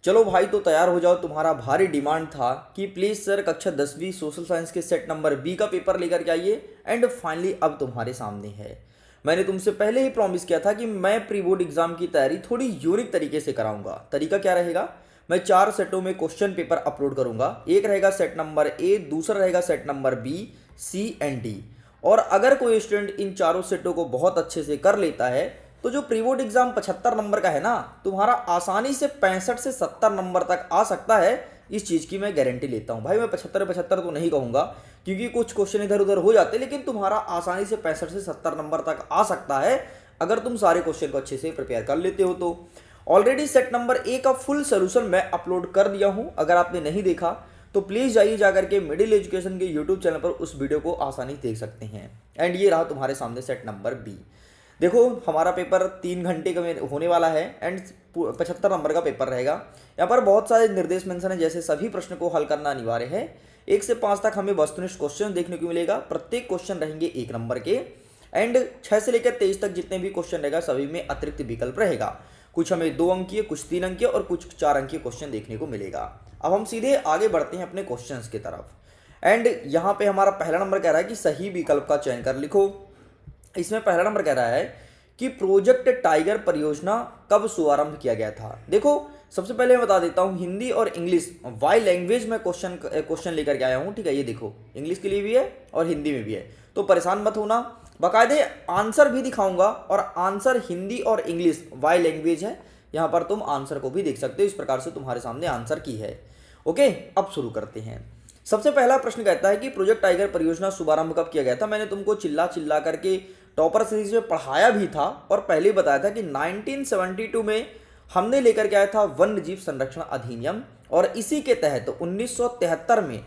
चलो भाई तो तैयार हो जाओ, तुम्हारा भारी डिमांड था कि प्लीज़ सर कक्षा 10वीं सोशल साइंस के सेट नंबर बी का पेपर लेकर के आइए। एंड फाइनली अब तुम्हारे सामने है। मैंने तुमसे पहले ही प्रॉमिस किया था कि मैं प्री बोर्ड एग्जाम की तैयारी थोड़ी यूनिक तरीके से कराऊंगा। तरीका क्या रहेगा? मैं 4 सेटों में क्वेश्चन पेपर अपलोड करूंगा। एक रहेगा सेट नंबर ए, दूसरा रहेगा set number B, C and D. और अगर कोई स्टूडेंट इन चारों सेटों को बहुत अच्छे से कर लेता है तो जो प्री बोर्ड एग्जाम 75 नंबर का है ना, तुम्हारा आसानी से 65 से 70 नंबर तक आ सकता है। इस चीज़ की मैं गारंटी लेता हूँ भाई। मैं 75 तो नहीं कहूँगा क्योंकि कुछ क्वेश्चन इधर उधर हो जाते हैं, लेकिन तुम्हारा आसानी से 65 से 70 नंबर तक आ सकता है अगर तुम सारे क्वेश्चन को अच्छे से प्रिपेयर कर लेते हो तो। ऑलरेडी सेट नंबर ए का फुल सोल्यूशन मैं अपलोड कर दिया हूँ। अगर आपने नहीं देखा तो प्लीज़ जाइए जाकर के मिडिल एजुकेशन के यूट्यूब चैनल पर उस वीडियो को आसानी से देख सकते हैं। एंड ये रहा तुम्हारे सामने सेट नंबर बी। देखो हमारा पेपर 3 घंटे का होने वाला है एंड 75 नंबर का पेपर रहेगा। यहाँ पर बहुत सारे निर्देश मेंशन है, जैसे सभी प्रश्न को हल करना अनिवार्य है। 1 से 5 तक हमें वस्तुनिष्ठ क्वेश्चन देखने को मिलेगा। प्रत्येक क्वेश्चन रहेंगे 1 नंबर के। एंड 6 से लेकर 23 तक जितने भी क्वेश्चन रहेगा सभी में अतिरिक्त विकल्प रहेगा। कुछ हमें 2 अंकीय, कुछ 3 अंकीय और कुछ 4 अंकीय क्वेश्चन देखने को मिलेगा। अब हम सीधे आगे बढ़ते हैं अपने क्वेश्चन की तरफ। एंड यहाँ पे हमारा पहला नंबर कह रहा है कि सही विकल्प का चयन कर लिखो। इसमें पहला नंबर कह रहा है कि प्रोजेक्ट टाइगर परियोजना कब शुभारंभ किया गया था। देखो सबसे पहले मैं बता देता हूँ, हिंदी और इंग्लिश वाई लैंग्वेज में क्वेश्चन लेकर के आया हूँ। ठीक है, ये देखो इंग्लिश के लिए भी है और हिंदी में भी है, तो परेशान मत होना। बाकायदे आंसर भी दिखाऊंगा और आंसर हिंदी और इंग्लिश वाई लैंग्वेज है। यहाँ पर तुम आंसर को भी देख सकते हो। इस प्रकार से तुम्हारे सामने आंसर की है। ओके, अब शुरू करते हैं। सबसे पहला प्रश्न कहता है कि प्रोजेक्ट टाइगर परियोजना शुभारंभ कब किया गया था। मैंने तुमको चिल्ला चिल्ला करके टॉपर सीरीज में पढ़ाया भी था और पहले ही बताया था कि 1972 में हमने लेकर के आया था वन्य जीव संरक्षण अधिनियम, और इसी के तहत 1973 में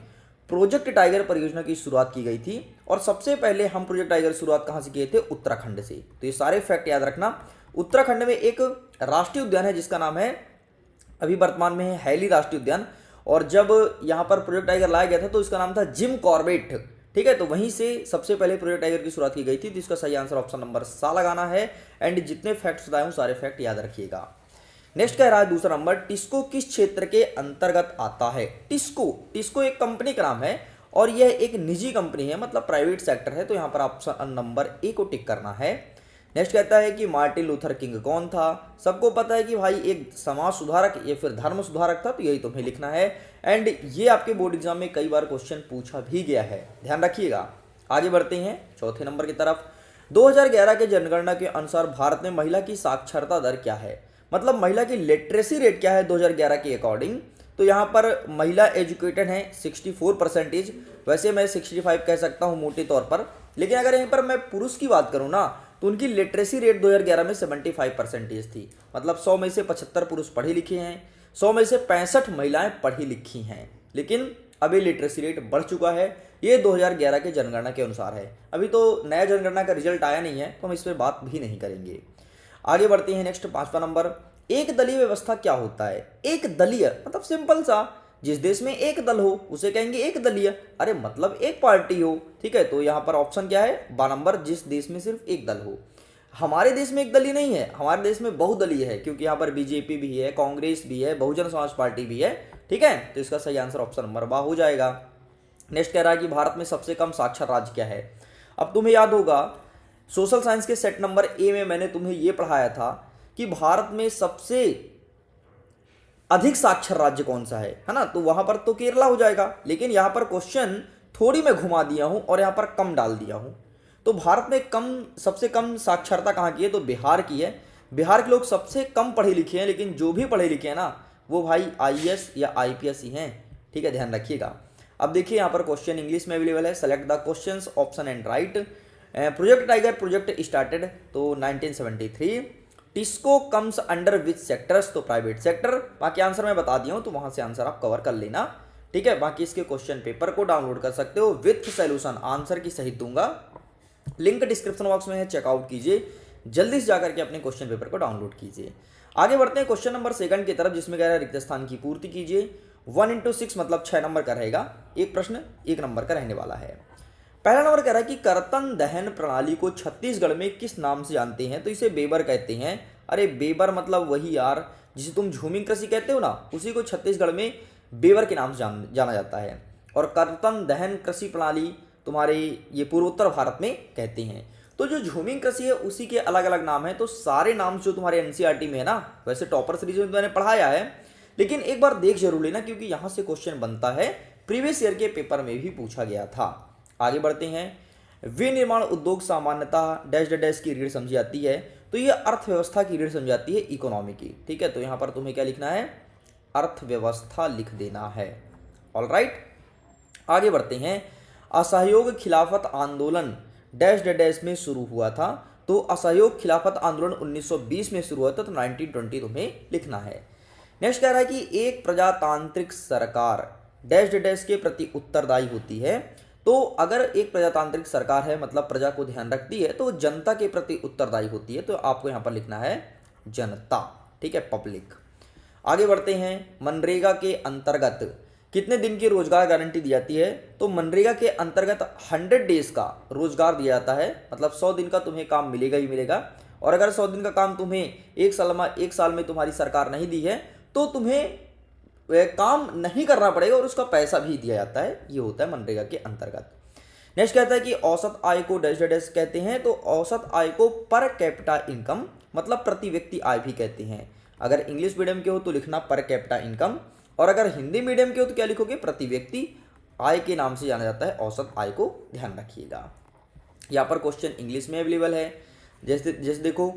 प्रोजेक्ट टाइगर परियोजना की शुरुआत की गई थी। और सबसे पहले हम प्रोजेक्ट टाइगर शुरुआत कहाँ से किए थे? उत्तराखंड से। तो ये सारे फैक्ट याद रखना। उत्तराखंड में एक राष्ट्रीय उद्यान है जिसका नाम है, अभी वर्तमान में है हैली राष्ट्रीय उद्यान। और जब यहाँ पर प्रोजेक्ट टाइगर लाया गया था तो इसका नाम था जिम कॉर्बेट। ठीक है, तो वहीं से सबसे पहले प्रोजेक्ट टाइगर की शुरुआत की गई थी। तो इसका सही आंसर ऑप्शन नंबर सा लगाना है। एंड जितने फैक्ट्स बताए हूँ सारे फैक्ट याद रखिएगा। नेक्स्ट कह रहा है दूसरा नंबर, टिस्को किस क्षेत्र के अंतर्गत आता है? टिस्को एक कंपनी का नाम है और यह एक निजी कंपनी है, मतलब प्राइवेट सेक्टर है। तो यहाँ पर ऑप्शन नंबर ए को टिक करना है। नेक्स्ट कहता है कि मार्टिन लूथर किंग कौन था? सबको पता है कि भाई एक समाज सुधारक या फिर धर्म सुधारक था, तो यही तुम्हें लिखना है। एंड ये आपके बोर्ड एग्जाम में कई बार क्वेश्चन पूछा भी गया है, ध्यान रखिएगा। आगे बढ़ते हैं चौथे नंबर की तरफ। 2011 के जनगणना के अनुसार भारत में महिला की साक्षरता दर क्या है? मतलब महिला की लिटरेसी रेट क्या है 2011 के अकॉर्डिंग? तो यहाँ पर महिला एजुकेटेड है 64%। वैसे मैं 65 कह सकता हूँ मोटे तौर पर, लेकिन अगर यहीं पर मैं पुरुष की बात करूँ ना तो उनकी लिटरेसी रेट 2011 में 75% थी। मतलब 100 में से 75 पुरुष पढ़े लिखे हैं, 100 में से 65 महिलाएं पढ़ी लिखी हैं। लेकिन अभी लिटरेसी रेट बढ़ चुका है। ये 2011 के जनगणना के अनुसार है। अभी तो नया जनगणना का रिजल्ट आया नहीं है, तो हम इस पर बात भी नहीं करेंगे। आगे बढ़ते हैं। नेक्स्ट पांचवा नंबर, एक दलीय व्यवस्था क्या होता है? एक दलीय मतलब सिंपल सा, जिस देश में एक दल हो उसे कहेंगे एक दलीय। अरे मतलब एक पार्टी हो। ठीक है, तो यहाँ पर ऑप्शन क्या है? 12 नंबर, जिस देश में सिर्फ एक दल हो। हमारे देश में एक दलीय नहीं है, हमारे देश में बहुदलीय है, क्योंकि यहाँ पर बीजेपी भी है, कांग्रेस भी है, बहुजन समाज पार्टी भी है। ठीक है, तो इसका सही आंसर ऑप्शन नंबर बा हो जाएगा। नेक्स्ट कह रहा है कि भारत में सबसे कम साक्षर राज्य क्या है? अब तुम्हें याद होगा सोशल साइंस के सेट नंबर ए में मैंने तुम्हें यह पढ़ाया था कि भारत में सबसे अधिक साक्षर राज्य कौन सा है ना? तो वहां पर तो केरला हो जाएगा, लेकिन यहां पर क्वेश्चन थोड़ी मैं घुमा दिया हूं और यहां पर कम डाल दिया हूं। तो भारत में सबसे कम साक्षरता कहां की है? तो बिहार की है। बिहार के लोग सबसे कम पढ़े लिखे हैं, लेकिन जो भी पढ़े लिखे हैं ना वो भाई आईएएस या आईपीएस ही हैं। ठीक है, ध्यान रखिएगा। अब देखिए यहाँ पर क्वेश्चन इंग्लिश में अवेलेबल है। Select the questions, option and right. Project tiger project started तो 1973। TISCO comes under which sectors? तो प्राइवेट सेक्टर। बाकी आंसर मैं बता दिया हूँ, तो वहां से आंसर आप कवर कर लेना। ठीक है, बाकी इसके क्वेश्चन पेपर को डाउनलोड कर सकते हो विथ सॉल्यूशन, आंसर की सहित दूंगा। लिंक डिस्क्रिप्शन बॉक्स में है, चेकआउट कीजिए। जल्दी से जाकर के अपने क्वेश्चन पेपर को डाउनलोड कीजिए। आगे बढ़ते हैं क्वेश्चन नंबर 2 की तरफ, जिसमें कह रहा है रिक्त स्थान की पूर्ति कीजिए। 1 into 6 मतलब 6 नंबर का रहेगा। एक प्रश्न 1 नंबर का रहने वाला है। पहला नंबर कह रहा है कि कर्तन दहन प्रणाली को छत्तीसगढ़ में किस नाम से जानते हैं? तो इसे बेबर कहते हैं। अरे बेबर मतलब वही यार जिसे तुम झूमिंग कृषि कहते हो ना, उसी को छत्तीसगढ़ में बेवर के नाम से जाना जाता है। और कर्तन दहन कृषि प्रणाली तुम्हारे ये पूर्वोत्तर भारत में कहते हैं। तो जो झूमिंग कृषि है उसी के अलग अलग नाम है। तो सारे नाम जो तुम्हारे एनसीईआरटी में है ना, वैसे टॉपर सीरीज में मैंने पढ़ाया है, लेकिन एक बार देख जरूर लेना क्योंकि यहाँ से क्वेश्चन बनता है, प्रीवियस ईयर के पेपर में भी पूछा गया था। आगे बढ़ते हैं। विनिर्माण उद्योग सामान्यतः डैश डैश की रीढ़ समझी जाती है, तो ये अर्थव्यवस्था की रीढ़ समझी जाती है, इकोनॉमी की। ठीक है, तो यहाँ पर तुम्हें क्या लिखना है, अर्थव्यवस्था लिख देना है। ऑलराइट, आगे बढ़ते हैं। असहयोग खिलाफत आंदोलन डैश डैश में शुरू हुआ था, तो असहयोग खिलाफत आंदोलन 1920 में शुरू हुआ था, तो 1920 तुम्हें लिखना है। नेक्स्ट कह रहा है कि एक प्रजातांत्रिक सरकार डैश डैश के प्रति उत्तरदायी होती है। तो अगर एक प्रजातांत्रिक सरकार है मतलब प्रजा को ध्यान रखती है, तो जनता के प्रति उत्तरदायी होती है, तो आपको यहाँ पर लिखना है जनता। ठीक है, पब्लिक। आगे बढ़ते हैं। मनरेगा के अंतर्गत कितने दिन की रोजगार गारंटी दी जाती है, तो मनरेगा के अंतर्गत 100 डेज का रोजगार दिया जाता है, मतलब 100 दिन का तुम्हें काम मिलेगा ही मिलेगा। और अगर 100 दिन का काम तुम्हें एक साल में तुम्हारी सरकार नहीं दी है, तो तुम्हें काम नहीं करना पड़ेगा और उसका पैसा भी दिया जाता है। ये होता है मनरेगा के अंतर्गत। नेक्स्ट कहता है कि औसत आय को डैश डैश कहते हैं, तो औसत आय को पर कैपिटा इनकम मतलब प्रति व्यक्ति आय भी कहते हैं। अगर इंग्लिश मीडियम के हो तो लिखना पर कैपिटा इनकम, और अगर हिंदी मीडियम के हो तो क्या लिखोगे, प्रति व्यक्ति आय के नाम से जाना जाता है। औसत आय को ध्यान रखिएगा। यहाँ पर क्वेश्चन इंग्लिश में अवेलेबल है। जैसे जैसे देखो,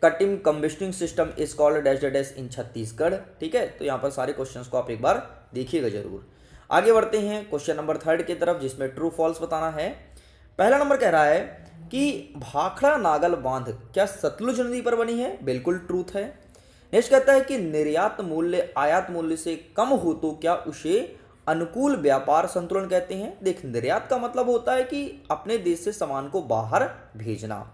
cutting combusting system is called dash dash in Chhattisgarh. ठीक है, तो यहाँ पर सारे क्वेश्चंस को आप एक बार देखिएगा जरूर। आगे बढ़ते हैं क्वेश्चन नंबर 3 की तरफ, जिसमें ट्रू फॉल्स बताना है। पहला नंबर कह रहा है कि भाखड़ा नागल बांध क्या सतलुज नदी पर बनी है, बिल्कुल ट्रूथ है। नेक्स्ट कहता है कि निर्यात मूल्य आयात मूल्य से कम हो तो क्या उसे अनुकूल व्यापार संतुलन कहते हैं। देख, निर्यात का मतलब होता है कि अपने देश से सामान को बाहर भेजना,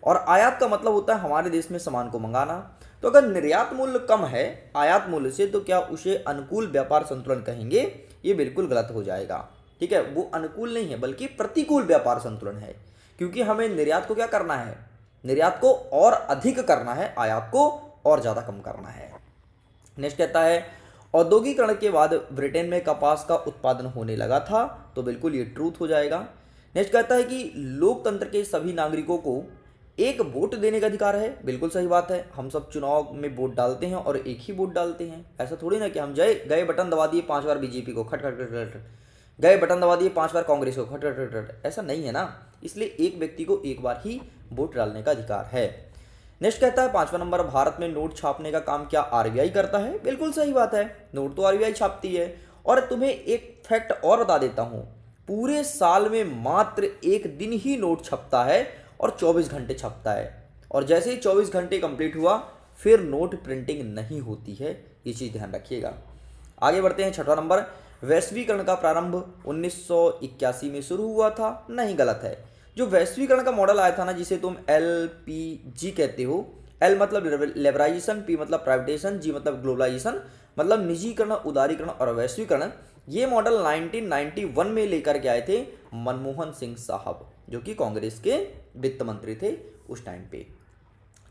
और आयात का मतलब होता है हमारे देश में सामान को मंगाना। तो अगर निर्यात मूल्य कम है आयात मूल्य से, तो क्या उसे अनुकूल व्यापार संतुलन कहेंगे, ये बिल्कुल गलत हो जाएगा। ठीक है, वो अनुकूल नहीं है बल्कि प्रतिकूल व्यापार संतुलन है, क्योंकि हमें निर्यात को क्या करना है, निर्यात को और अधिक करना है, आयात को और ज़्यादा कम करना है। नेक्स्ट कहता है औद्योगिकरण के बाद ब्रिटेन में कपास का उत्पादन होने लगा था, तो बिल्कुल ये ट्रूथ हो जाएगा। नेक्स्ट कहता है कि लोकतंत्र के सभी नागरिकों को एक वोट देने का अधिकार है, बिल्कुल सही बात है। हम सब चुनाव में वोट डालते हैं और एक ही वोट डालते हैं। ऐसा थोड़ी ना कि हम गए बटन दबा दिए 5 बार बीजेपी को खट खट खट खट, गए बटन दबा दिए 5 बार कांग्रेस को खट खट खट खट, ऐसा नहीं है ना। इसलिए एक व्यक्ति को एक बार ही वोट डालने का अधिकार है। नेक्स्ट कहता है 5वां नंबर, भारत में नोट छापने का काम क्या आरबीआई करता है, बिल्कुल सही बात है, नोट तो आरबीआई छापती है। और तुम्हें एक फैक्ट और बता देता हूं, पूरे साल में मात्र एक दिन ही नोट छपता है और 24 घंटे छपता है, और जैसे ही 24 घंटे कंप्लीट हुआ फिर नोट प्रिंटिंग नहीं होती है, ये चीज़ ध्यान रखिएगा। आगे बढ़ते हैं 6वां नंबर, वैश्वीकरण का प्रारंभ 1981 में शुरू हुआ था, नहीं गलत है। जो वैश्वीकरण का मॉडल आया था ना, जिसे तुम LPG कहते हो, L मतलब लिबराइजेशन, P मतलब प्राइवेटाइजेशन, G मतलब ग्लोबलाइजेशन, मतलब निजीकरण, उदारीकरण और वैश्वीकरण, ये मॉडल 1991 में लेकर के आए थे मनमोहन सिंह साहब, जो कि कांग्रेस के वित्त मंत्री थे उस टाइम पे।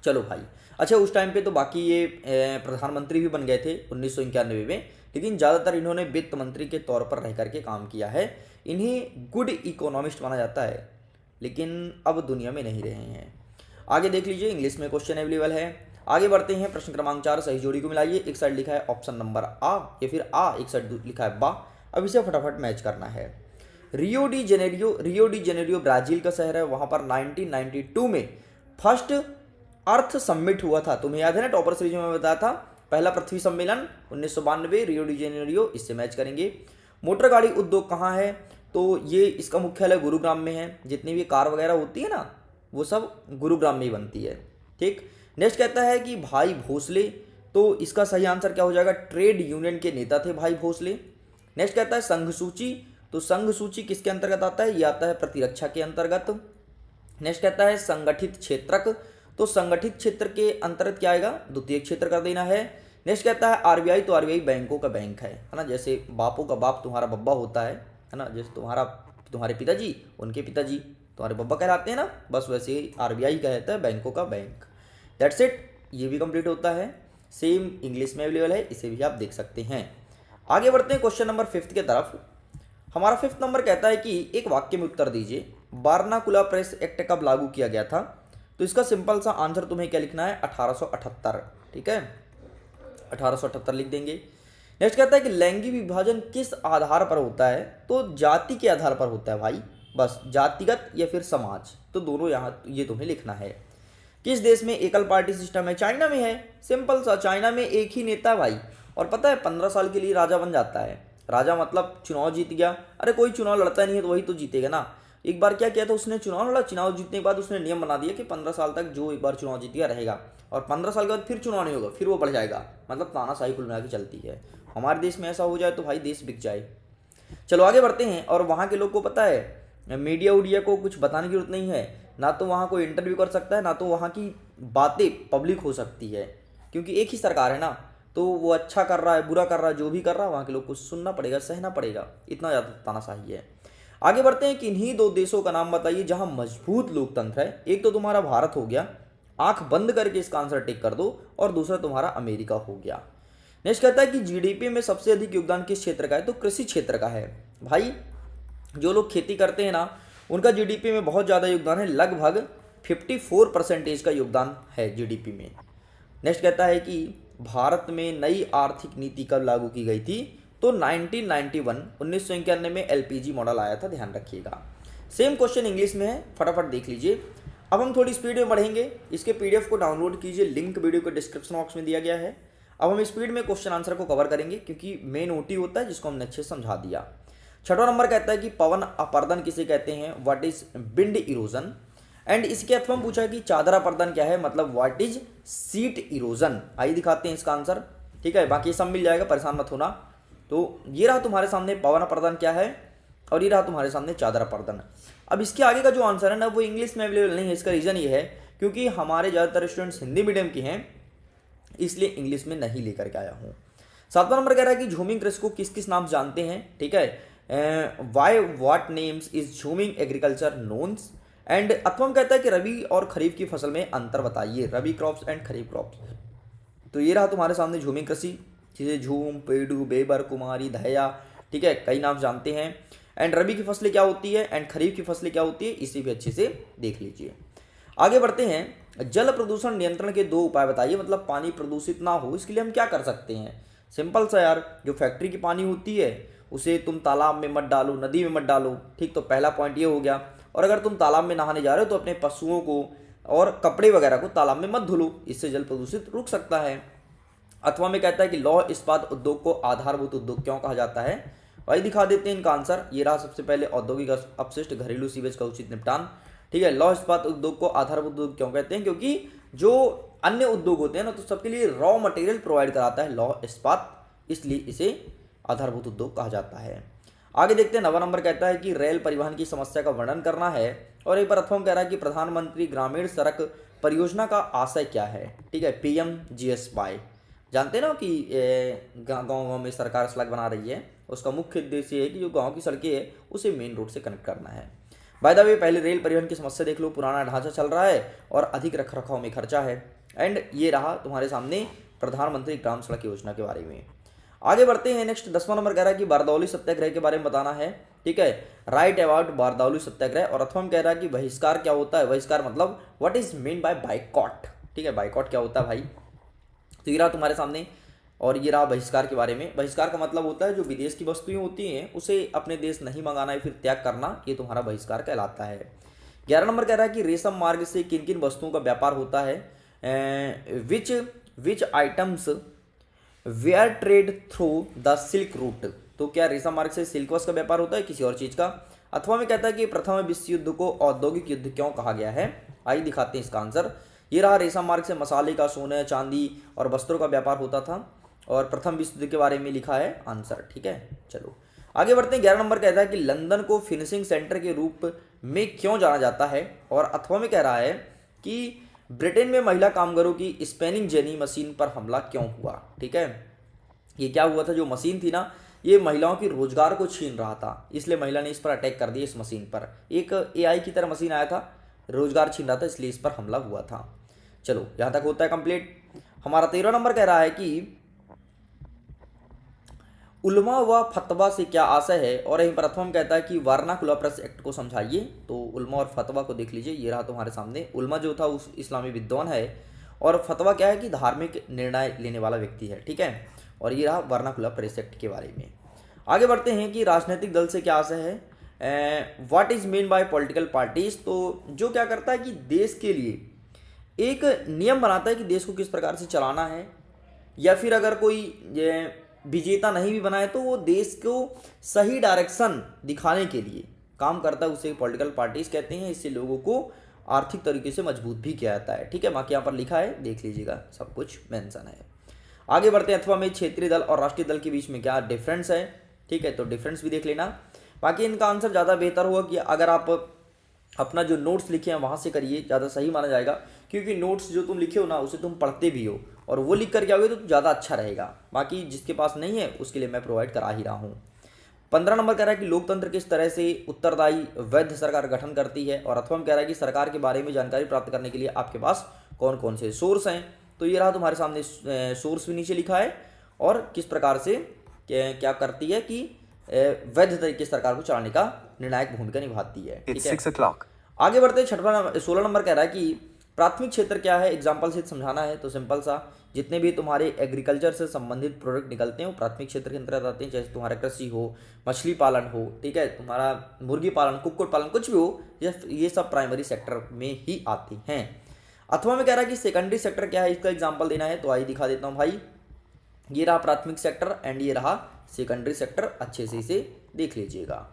चलो भाई, अच्छा उस टाइम पे तो बाकी ये प्रधानमंत्री भी बन गए थे 1991 में, लेकिन ज़्यादातर इन्होंने वित्त मंत्री के तौर पर रह करके काम किया है। इन्हें गुड इकोनॉमिस्ट माना जाता है, लेकिन अब दुनिया में नहीं रहे हैं। आगे देख लीजिए, इंग्लिश में क्वेश्चन अवेलेबल है। आगे बढ़ते हैं, प्रश्न क्रमांक 4, सही जोड़ी को मिलाइए। एक साइड लिखा है ऑप्शन नंबर आ या फिर आ, एक साइड लिखा है बा। अब इसे फटाफट मैच करना है। रियो डी जेनेरियो ब्राजील का शहर है, वहाँ पर 1992 में फर्स्ट अर्थ समिट हुआ था। तुम्हें याद है ना, टॉपर सीरीज में बताया था, पहला पृथ्वी सम्मेलन 1992 रियो डी जेनेरियो, इससे मैच करेंगे। मोटर गाड़ी उद्योग कहाँ है, तो ये इसका मुख्यालय गुरुग्राम में है। जितनी भी कार वगैरह होती है ना, वो सब गुरुग्राम में ही बनती है। ठीक, नेक्स्ट कहता है कि भाई भोसले, तो इसका सही आंसर क्या हो जाएगा, ट्रेड यूनियन के नेता थे भाई भोसले। नेक्स्ट कहता है संघ सूची, तो संघ सूची किसके अंतर्गत आता है, ये आता है प्रतिरक्षा के अंतर्गत। नेक्स्ट कहता है संगठित क्षेत्रक, तो संगठित क्षेत्र के अंतर्गत क्या आएगा, द्वितीय क्षेत्र कर देना है। नेक्स्ट कहता है आरबीआई, तो आरबीआई बैंकों का बैंक है ना, जैसे बापों का बाप तुम्हारा बब्बा होता है ना, जैसे तुम्हारे पिताजी उनके पिताजी तुम्हारे बब्बा कहलाते हैं ना, बस वैसे ही आरबीआई कहता है बैंकों का बैंक। दैट्स इट, ये भी कंप्लीट होता है। सेम इंग्लिश में अवेलेबल है, इसे भी आप देख सकते हैं। आगे बढ़ते हैं क्वेश्चन नंबर 5 की तरफ। हमारा 5th नंबर कहता है कि एक वाक्य में उत्तर दीजिए, वारनाकुला प्रेस एक्ट कब लागू किया गया था। तो इसका सिंपल सा आंसर तुम्हें क्या लिखना है, 1878। ठीक है, 1878 लिख देंगे। नेक्स्ट कहता है कि लैंगिक विभाजन किस आधार पर होता है। तो जाति के आधार पर होता है भाई, बस जातिगत या फिर समाज, तो दोनों यहाँ ये तुम्हें लिखना है। किस देश में एकल पार्टी सिस्टम है, चाइना में है। सिंपल सा, चाइना में एक ही नेता भाई, और पता है 15 साल के लिए राजा बन जाता है। राजा मतलब चुनाव जीत गया, अरे कोई चुनाव लड़ता नहीं है तो वही तो जीतेगा ना। एक बार क्या किया था उसने, चुनाव लड़ा, चुनाव जीतने के बाद उसने नियम बना दिया कि 15 साल तक जो एक बार चुनाव जीत गया रहेगा, और 15 साल के बाद फिर चुनाव नहीं होगा, फिर वो बढ़ जाएगा। मतलब तानाशाही कुल मिला के चलती है। हमारे देश में ऐसा हो जाए तो भाई देश बिक जाए। चलो आगे बढ़ते हैं। और वहाँ के लोग को पता है मीडिया उडिया को कुछ बताने की जरूरत नहीं है, ना तो वहाँ कोई इंटरव्यू कर सकता है, ना तो वहाँ की बातें पब्लिक हो सकती है, क्योंकि एक ही सरकार है ना। तो वो अच्छा कर रहा है बुरा कर रहा है, जो भी कर रहा है वहाँ के लोग को सुनना पड़ेगा, सहना पड़ेगा, इतना ज़्यादा तानाशाही है। आगे बढ़ते हैं कि इन्हीं 2 देशों का नाम बताइए जहाँ मजबूत लोकतंत्र है। एक तो तुम्हारा भारत हो गया, आंख बंद करके इसका आंसर टिक कर दो, और दूसरा तुम्हारा अमेरिका हो गया। नेक्स्ट कहता है कि जीडीपी में सबसे अधिक योगदान किस क्षेत्र का है। तो कृषि क्षेत्र का है भाई। जो लोग खेती करते हैं ना, उनका जीडीपी में बहुत ज़्यादा योगदान है, लगभग 54% का योगदान है जीडीपी में। नेक्स्ट कहता है कि भारत में नई आर्थिक नीति कब लागू की गई थी। तो 1991 में एलपीजी मॉडल आया था, ध्यान रखिएगा। सेम क्वेश्चन इंग्लिश में है, फटाफट देख लीजिए। अब हम थोड़ी स्पीड में बढ़ेंगे। इसके पीडीएफ को डाउनलोड कीजिए, लिंक वीडियो के डिस्क्रिप्शन बॉक्स में दिया गया है। अब हम स्पीड में क्वेश्चन आंसर को कवर करेंगे, क्योंकि मेन ओटी होता है जिसको हमने अच्छे से समझा दिया। 6वां नंबर कहता है कि पवन अपर्दन किसे कहते हैं, what is wind erosion. And इसके अथवा में पूछा कि चादर अपर्दन क्या है, मतलब व्हाट इज सीट इरोजन। आइए दिखाते हैं इसका आंसर। ठीक है, बाकी सब मिल जाएगा, परेशान मत होना। तो ये रहा तुम्हारे सामने पवन अपर्दन क्या है, और ये रहा तुम्हारे सामने चादर अपर्दन। अब इसके आगे का जो आंसर है ना, वो इंग्लिश में अवेलेबल नहीं है। इसका रीजन ये है क्योंकि हमारे ज़्यादातर स्टूडेंट्स हिंदी मीडियम के हैं, इसलिए इंग्लिश में नहीं लेकर के आया हूँ। 7वां नंबर कह रहा है कि झूमिंग कृषि को किस किस नाम जानते हैं। ठीक है, why what names is jhuming agriculture knowns. And अथवा कहता है कि रबी और खरीफ की फसल में अंतर बताइए, रबी क्रॉप्स एंड खरीफ क्रॉप्स। तो ये रहा तुम्हारे सामने झूमिंग कृषि, जिसे झूम, पेड़ू, बेबर, कुमारी, धैया, ठीक है, कई नाम जानते हैं। एंड रबी की फसलें क्या होती है एंड खरीफ की फसलें क्या होती है, इसे भी अच्छे से देख लीजिए। आगे बढ़ते हैं। जल प्रदूषण नियंत्रण के 2 उपाय बताइए, मतलब पानी प्रदूषित ना हो इसके लिए हम क्या कर सकते हैं। सिंपल सा यार, जो फैक्ट्री की पानी होती है उसे तुम तालाब में मत डालो, नदी में मत डालो। ठीक, तो पहला पॉइंट ये हो गया। और अगर तुम तालाब में नहाने जा रहे हो तो अपने पशुओं को और कपड़े वगैरह को तालाब में मत धुलो, इससे जल प्रदूषित रुक सकता है। अथवा में कहता है कि लौह इस्पात उद्योग को आधारभूत उद्योग क्यों कहा जाता है। वही दिखा देते हैं इनका आंसर। ये रहा सबसे पहले औद्योगिक अपशिष्ट, घरेलू सीवेज का उचित निपटान। ठीक है, लौह इस्पात उद्योग को आधारभूत उद्योग क्यों कहते हैं, क्योंकि जो अन्य उद्योग होते हैं ना, तो सबके लिए रॉ मटेरियल प्रोवाइड कराता है लौह इस्पात, इसलिए इसे आधारभूत उद्योग कहा जाता है। आगे देखते हैं। 9वां नंबर कहता है कि रेल परिवहन की समस्या का वर्णन करना है। और एक बार अथवा कह रहा है कि प्रधानमंत्री ग्रामीण सड़क परियोजना का आशय क्या है। ठीक है, PMGSY। जानते ना कि गाँव में सरकार सड़क बना रही है, उसका मुख्य उद्देश्य है कि जो गाँव की सड़कें है उसे मेन रोड से कनेक्ट करना है। बाय द वे, पहले रेल परिवहन की समस्या देख लो। पुराना ढांचा चल रहा है और अधिक रख रखाव में खर्चा है। एंड ये रहा तुम्हारे सामने प्रधानमंत्री ग्राम सड़क योजना के बारे में। आगे बढ़ते हैं। नेक्स्ट 10वां नंबर कह रहा है कि बारदौली सत्याग्रह के बारे में बताना है। ठीक है, राइट अबाउट बारदौली सत्याग्रह। और अथवा में कह रहा है कि बहिष्कार क्या होता है। बहिष्कार मतलब what is mean by boycott. ठीक है, बाइकॉट क्या होता है भाई। तो ये रहा तुम्हारे सामने, और ये रहा बहिष्कार के बारे में। बहिष्कार का मतलब होता है जो विदेश की वस्तुएं होती हैं उसे अपने देश नहीं मंगाना या फिर त्याग करना, ये तुम्हारा बहिष्कार कहलाता है। 11 नंबर कह रहा है कि रेशम मार्ग से किन किन वस्तुओं का व्यापार होता है। Which items were trade through the silk route. तो क्या रेशम मार्ग से सिल्क वस्त्र का व्यापार होता है, किसी और चीज़ का। अथवा में कहता है कि प्रथम विश्व युद्ध को औद्योगिक युद्ध क्यों कहा गया है। आइए दिखाते हैं इसका आंसर। ये रहा, रेशम मार्ग से मसाले का, सोने, चांदी और वस्त्रों का व्यापार होता था, और प्रथम विश्व युद्ध के बारे में लिखा है आंसर। ठीक है, चलो आगे बढ़ते हैं। 11 नंबर कहता है कि लंदन को फिनिशिंग सेंटर के रूप में क्यों जाना जाता है। और अथवा में कह रहा है कि ब्रिटेन में महिला कामगारों की स्पेनिंग जेनी मशीन पर हमला क्यों हुआ। ठीक है, ये क्या हुआ था, जो मशीन थी ना, ये महिलाओं की रोजगार को छीन रहा था, इसलिए महिला ने इस पर अटैक कर दिया। इस मशीन पर एक AI की तरह मशीन आया था, रोजगार छीन रहा था, इसलिए इस पर हमला हुआ था। चलो यहाँ तक होता है कंप्लीट। हमारा 13 नंबर कह रहा है कि उलमा व फतवा से क्या आशय है, और यहीं पर प्रथम कहता है कि वर्नाकुलर प्रेस एक्ट को समझाइए। तो उलमा और फतवा को देख लीजिए, ये रहा तुम्हारे सामने। उलमा जो था उस इस्लामी विद्वान है, और फतवा क्या है कि धार्मिक निर्णय लेने वाला व्यक्ति है, ठीक है। और ये रहा वर्नाकुलर प्रेस एक्ट के बारे में। आगे बढ़ते हैं कि राजनीतिक दल से क्या आशय है, what is mean by political parties. तो जो क्या करता है कि देश के लिए एक नियम बनाता है कि देश को किस प्रकार से चलाना है, या फिर अगर कोई विजेता नहीं भी बनाए तो वो देश को सही डायरेक्शन दिखाने के लिए काम करता है, उसे पॉलिटिकल पार्टीज कहते हैं। इससे लोगों को आर्थिक तरीके से मजबूत भी किया जाता है, ठीक है। बाकी यहाँ पर लिखा है, देख लीजिएगा, सब कुछ मेंशन है। आगे बढ़ते हैं, अथवा में क्षेत्रीय दल और राष्ट्रीय दल के बीच में क्या डिफरेंस है, ठीक है। तो डिफरेंस भी देख लेना। बाकी इनका आंसर ज़्यादा बेहतर होगा कि अगर आप अपना जो नोट्स लिखे हैं वहाँ से करिए, ज़्यादा सही माना जाएगा, क्योंकि नोट्स जो तुम लिखे हो ना उसे तुम पढ़ते भी हो, और वो लिख करके आओगे तो ज़्यादा अच्छा रहेगा। बाकी जिसके पास नहीं है उसके लिए मैं प्रोवाइड करा ही रहा हूँ। 15 नंबर कह रहा है कि लोकतंत्र किस तरह से उत्तरदायी वैध सरकार गठन करती है, और अथवा में कह रहा है कि सरकार के बारे में जानकारी प्राप्त करने के लिए आपके पास कौन कौन से सोर्स हैं। तो ये रहा तुम्हारे सामने, सोर्स भी नीचे लिखा है, और किस प्रकार से क्या करती है कि वैध तरीके से सरकार को चलाने का निर्णायक भूमिका निभाती है, ठीक है। आगे बढ़ते हैं, 16 नंबर कह रहा है कि प्राथमिक क्षेत्र क्या है, एग्जाम्पल से समझाना है। तो सिंपल सा, जितने भी तुम्हारे एग्रीकल्चर से संबंधित प्रोडक्ट निकलते हैं वो प्राथमिक क्षेत्र के अंतर्गत आते हैं। जैसे तुम्हारा कृषि हो, मछली पालन हो, ठीक है, तुम्हारा मुर्गी पालन, कुक्कुट पालन, कुछ भी हो, ये सब प्राइमरी सेक्टर में ही आते हैं। अथवा में कह रहा है कि सेकेंडरी सेक्टर क्या है, इसका एग्जाम्पल देना है। तो आइए दिखा देता हूँ भाई, ये रहा प्राथमिक सेक्टर एंड ये रहा सेकेंडरी सेक्टर, अच्छे से इसे देख लीजिएगा।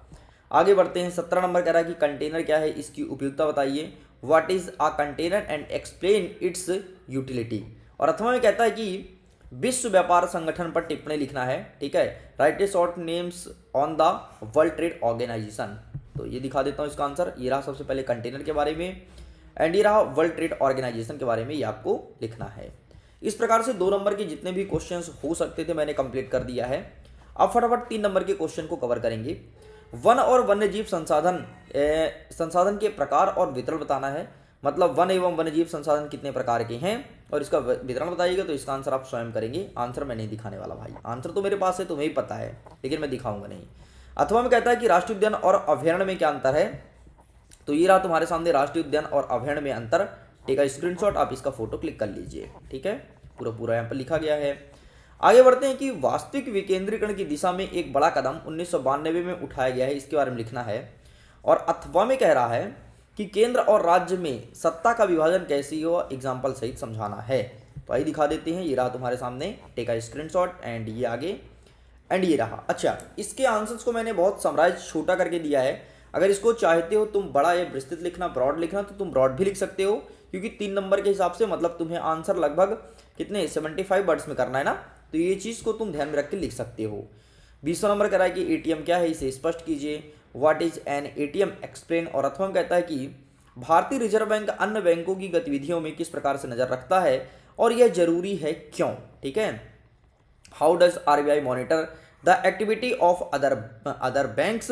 आगे बढ़ते हैं, 17 नंबर कह रहा है कि कंटेनर क्या है, इसकी उपयोगिता बताइए। What is a container and explain it's utility. और अथवा में कहता है कि विश्व व्यापार संगठन पर टिप्पणी लिखना है, ठीक है। Write a short names on the world trade organization. तो ये दिखा देता हूँ इसका आंसर। ये रहा सबसे पहले कंटेनर के बारे में, एंड ये रहा वर्ल्ड ट्रेड ऑर्गेनाइजेशन के बारे में, ये आपको लिखना है। इस प्रकार से 2 नंबर के जितने भी क्वेश्चंस हो सकते थे मैंने कंप्लीट कर दिया है। अब फटाफट 3 नंबर के क्वेश्चन को कवर करेंगे। वन और वन्यजीव संसाधन के प्रकार और वितरण बताना है। मतलब वन एवं वन्यजीव संसाधन कितने प्रकार के हैं और इसका वितरण बताइएगा। तो इसका आंसर आप स्वयं करेंगे, आंसर मैं नहीं दिखाने वाला भाई। आंसर तो मेरे पास है, तुम्हें ही पता है, लेकिन मैं दिखाऊंगा नहीं। अथवा में कहता है कि राष्ट्रीय उद्यान और अभ्यारण्य में क्या अंतर है। तो ये रहा तुम्हारे सामने राष्ट्रीय उद्यान और अभ्यारण्य में अंतर, ठीक है। स्क्रीनशॉट आप इसका फोटो क्लिक कर लीजिए, ठीक है, पूरा यहाँ पर लिखा गया है। आगे बढ़ते हैं कि वास्तविक विकेंद्रीकरण की दिशा में एक बड़ा कदम 1992 में उठाया गया है, इसके बारे में लिखना है। और अथवा में कह रहा है कि केंद्र और राज्य में सत्ता का विभाजन कैसी हो, एग्जाम्पल सहित समझाना है। तो आइए दिखा देते हैं, ये रहा तुम्हारे सामने, टेक अ स्क्रीनशॉट एंड ये आगे एंड ये रहा। अच्छा, इसके आंसर्स को मैंने बहुत समराइज छोटा करके दिया है। अगर इसको चाहते हो तुम बड़ा या विस्तृत लिखना, ब्रॉड लिखना, तो तुम ब्रॉड भी लिख सकते हो, क्योंकि 3 नंबर के हिसाब से मतलब तुम्हें आंसर लगभग कितने 75 वर्ड्स में करना है ना। तो ये चीज़ को तुम ध्यान में रख के लिख सकते हो। 20 नंबर कह रहा है कि एटीएम क्या है, इसे स्पष्ट कीजिए। What is an ATM explain. और अथवा कहता है कि भारतीय रिजर्व बैंक अन्य बैंकों की गतिविधियों में किस प्रकार से नजर रखता है और यह जरूरी है क्यों, ठीक है। How does RBI monitor the activity of other banks,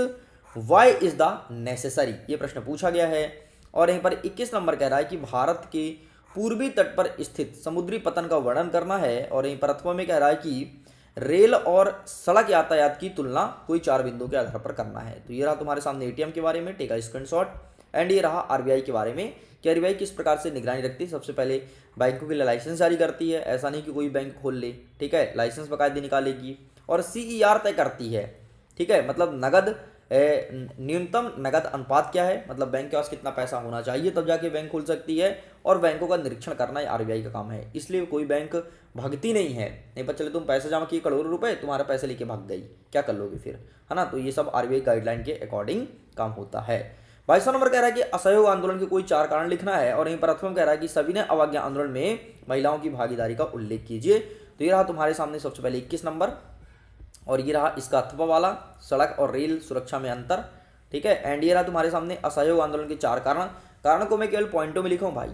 why is the necessary, ये प्रश्न पूछा गया है। और यहीं पर 21 नंबर कह रहा है कि भारत के पूर्वी तट पर स्थित समुद्री पतन का वर्णन करना है। और यहीं पर अथवा में कह रहा है कि रेल और सड़क यातायात की तुलना कोई 4 बिंदुओं के आधार पर करना है। तो ये रहा तुम्हारे सामने एटीएम के बारे में, टेक अ स्क्रीनशॉट। एंड ये रहा आरबीआई के बारे में कि आरबीआई किस प्रकार से निगरानी रखती है। सबसे पहले बैंकों के लिए लाइसेंस जारी करती है, ऐसा नहीं कि कोई बैंक खोल ले, ठीक है, लाइसेंस बाकायदे निकालेगी। और सीईआर तय करती है, ठीक है, मतलब नगद न्यूनतम नगद अनुपात क्या है, मतलब बैंक के पास कितना पैसा होना चाहिए तब जाके बैंक खोल सकती है। और बैंकों का निरीक्षण करना आरबीआई का काम है, इसलिए कोई बैंक भागती नहीं है। नहीं पता चले तुम पैसे जमा किए करोड़ों रुपए, तुम्हारा पैसे लेके भाग गई, क्या कर लोगे फिर, है ना। तो ये सब आरबीआई गाइडलाइन के अकॉर्डिंग काम होता है। 22वां नंबर कह रहा है कि असहयोग आंदोलन के कोई 4 कारण लिखना है। और यहीं पर अथवा कह रहा है कि सविनय अवज्ञा आंदोलन में महिलाओं की भागीदारी का उल्लेख कीजिए। तो ये रहा तुम्हारे सामने सबसे पहले 21 नंबर, और ये रहा इसका अथवा वाला, सड़क और रेल सुरक्षा में अंतर, ठीक है। एंड ये रहा तुम्हारे सामने असहयोग आंदोलन के 4 कारण को मैं केवल पॉइंटों में लिखा हूँ भाई,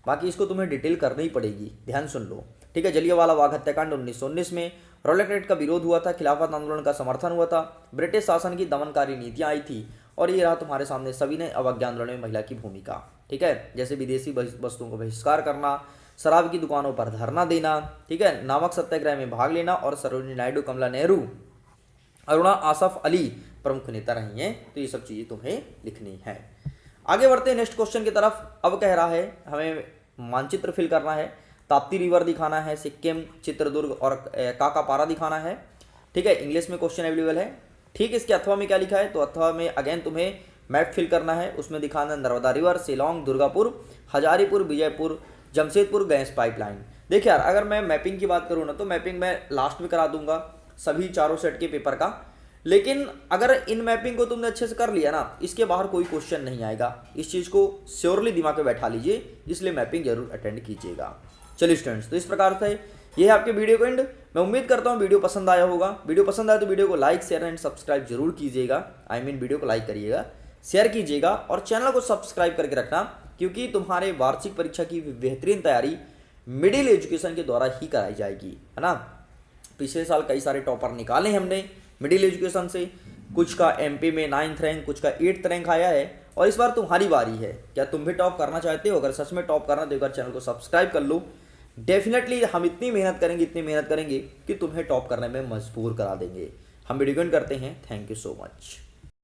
बाकी इसको तुम्हें डिटेल करनी ही पड़ेगी, ध्यान सुन लो, ठीक है। जलियांवाला बाग हत्याकांड 1919 में, रॉलेट एक्ट का विरोध हुआ था, खिलाफत आंदोलन का समर्थन हुआ था, ब्रिटिश शासन की दमनकारी नीतियां आई थी। और ये रहा तुम्हारे सामने सविनय अवज्ञा आंदोलन में महिला की भूमिका, ठीक है, जैसे विदेशी वस्तुओं को बहिष्कार करना, शराब की दुकानों पर धरना देना, ठीक है, नमक सत्याग्रह में भाग लेना और सरोजिनी नायडू, कमला नेहरू, अरुणा आसफ अली प्रमुख नेता रही हैं। तो ये सब चीज़ें तुम्हें लिखनी है। आगे बढ़ते हैं नेक्स्ट क्वेश्चन की तरफ। अब कह रहा है हमें मानचित्र फिल करना है, ताप्ती रिवर दिखाना है, सिक्किम, चित्रदुर्ग और काकापारा दिखाना है, ठीक है। इंग्लिश में क्वेश्चन अवेलेबल है, ठीक। इसके अथवा में क्या लिखा है, तो अथवा में अगेन तुम्हें मैप फिल करना है, उसमें दिखाना है Narmada river, Shillong, Durgapur, Hazaripur, Vijaypur, Jamshedpur gas pipeline. देखिए यार, अगर मैं मैपिंग की बात करूँ ना, तो मैपिंग मैं लास्ट में करा दूंगा सभी चारों सेट के पेपर का, लेकिन अगर इन मैपिंग को तुमने अच्छे से कर लिया ना, इसके बाहर कोई क्वेश्चन नहीं आएगा। इस चीज़ को श्योरली दिमाग में बैठा लीजिए, इसलिए मैपिंग जरूर अटेंड कीजिएगा। चलिए स्टूडेंट्स, तो इस प्रकार से ये है आपके वीडियो को एंड। मैं उम्मीद करता हूँ वीडियो पसंद आया होगा। वीडियो पसंद आया तो वीडियो को लाइक, शेयर एंड सब्सक्राइब जरूर कीजिएगा। वीडियो को लाइक करिएगा, शेयर कीजिएगा और चैनल को सब्सक्राइब करके रखना, क्योंकि तुम्हारे वार्षिक परीक्षा की बेहतरीन तैयारी मिडिल एजुकेशन के द्वारा ही कराई जाएगी, है ना। पिछले साल कई सारे टॉपर निकाले हमने मिडिल एजुकेशन से, कुछ का एमपी में 9th रैंक, कुछ का 8th रैंक आया है, और इस बार तुम्हारी बारी है। क्या तुम भी टॉप करना चाहते हो? अगर सच में टॉप करना तो एक बार चैनल को सब्सक्राइब कर लो। डेफिनेटली हम इतनी मेहनत करेंगे कि तुम्हें टॉप करने में मजबूर करा देंगे। हम वीडियो करते हैं। Thank you so much.